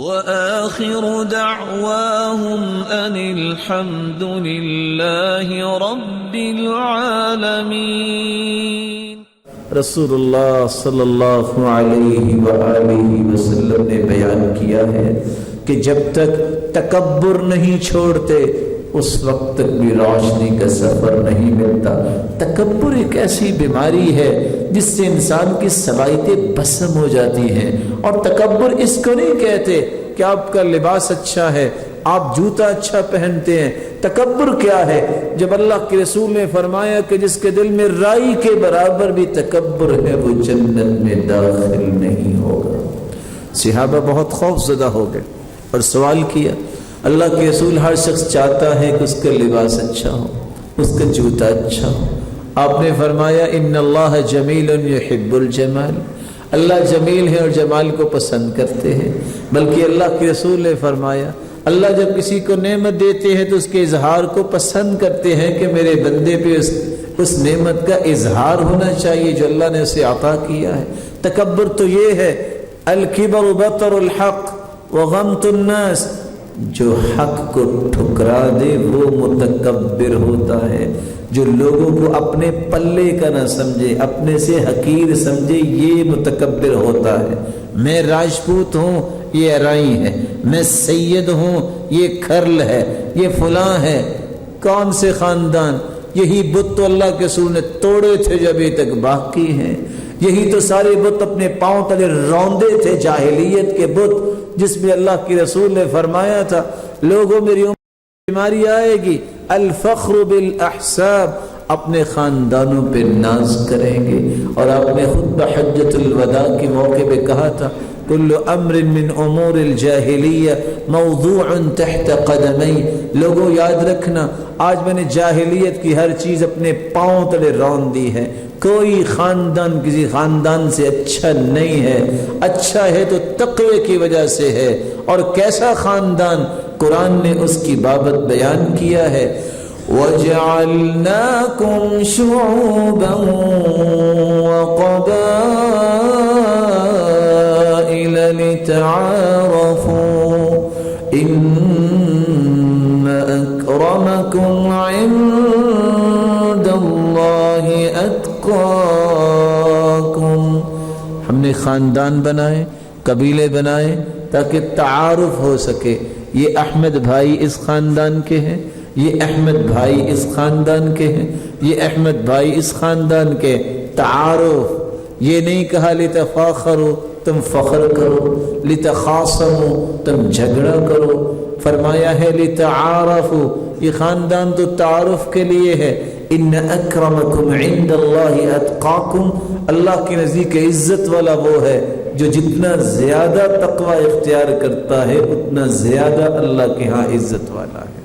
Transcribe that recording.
وآخر دعواهم أن الحمد لله رب العالمين۔ رسول اللہ صلی اللہ علیہ وآلہ وسلم نے بیان کیا ہے کہ جب تک تکبر نہیں چھوڑتے اس وقت تک بھی روشنی کا سفر نہیں ملتا۔ تکبر ایک ایسی بیماری ہے جس سے انسان کی صلاحیتیں بسم ہو جاتی ہیں، اور تکبر اس کو نہیں کہتے کہ آپ کا لباس اچھا ہے، آپ جوتا اچھا پہنتے ہیں۔ تکبر کیا ہے؟ جب اللہ کے رسول نے فرمایا کہ جس کے دل میں رائی کے برابر بھی تکبر ہے وہ جنت میں داخل نہیں ہوگا۔ صحابہ بہت خوف زدہ ہو گئے اور سوال کیا، اللہ کے رسول ہر شخص چاہتا ہے کہ اس کا لباس اچھا ہو، اس کا جوتا اچھا ہو۔ آپ نے فرمایا ان اللہ جمیل یحب الجمال، اللہ جمیل ہے اور جمال کو پسند کرتے ہیں۔ بلکہ اللہ کے رسول نے فرمایا اللہ جب کسی کو نعمت دیتے ہیں تو اس کے اظہار کو پسند کرتے ہیں کہ میرے بندے پہ اس نعمت کا اظہار ہونا چاہیے جو اللہ نے اسے عطا کیا ہے۔ تکبر تو یہ ہے الکبر بطر الحق وغمط الناس، جو حق کو ٹھکرا دے وہ متکبر ہوتا ہے، جو لوگوں کو اپنے پلے کا نہ سمجھے، اپنے سے حقیر سمجھے، یہ متکبر ہوتا ہے۔ میں راجپوت ہوں، یہ ارائی ہے، میں سید ہوں، یہ کھرل ہے، یہ فلاں ہے۔ کون سے خاندان؟ یہی بت تو اللہ کے رسول نے توڑے تھے جو ابھی تک باقی ہیں، یہی تو سارے بت اپنے پاؤں تلے روندے تھے، جاہلیت کے بت جس میں اللہ کے رسول نے فرمایا تھا لوگوں میری بیماری آئے گی الفخر بالاحساب، اپنے خاندانوں پہ ناز کریں گے۔ اور آپ نے خطبہ حجۃ الوداع کے موقع پہ کہا تھا کل امر من امور الجاہلیہ موضوع تحت قدمی، لوگوں یاد رکھنا آج میں نے جاہلیت کی ہر چیز اپنے پاؤں تلے رون دی ہے۔ کوئی خاندان کسی خاندان سے اچھا نہیں ہے، اچھا ہے تو تقوی کی وجہ سے ہے۔ اور کیسا خاندان؟ قرآن نے اس کی بابت بیان کیا ہے وَجَعَلْنَاكُمْ شُعُوبًا وَقَبَائِلَ لِتَعَارَفُوا إِنَّ أَكْرَمَكُمْ عِندَ اللَّهِ أَتْقَاكُمْ۔ ہم نے خاندان بنائے، قبیلے بنائے تاکہ تعارف ہو سکے، یہ احمد بھائی اس خاندان کے ہیں، یہ احمد بھائی اس خاندان کے ہیں، یہ احمد بھائی اس خاندان کے۔ تعارف، یہ نہیں کہا لتفاخروا تم فخر کرو، لتخاصموا تم جھگڑا کرو، فرمایا ہے لتعارفوا، یہ خاندان تو تعارف کے لیے ہے۔ ان اکرمکم عند اللہ اتقاکم، اللہ کے نزدیک عزت والا وہ ہے جو جتنا زیادہ تقوی اختیار کرتا ہے اتنا زیادہ اللہ کے ہاں عزت والا ہے۔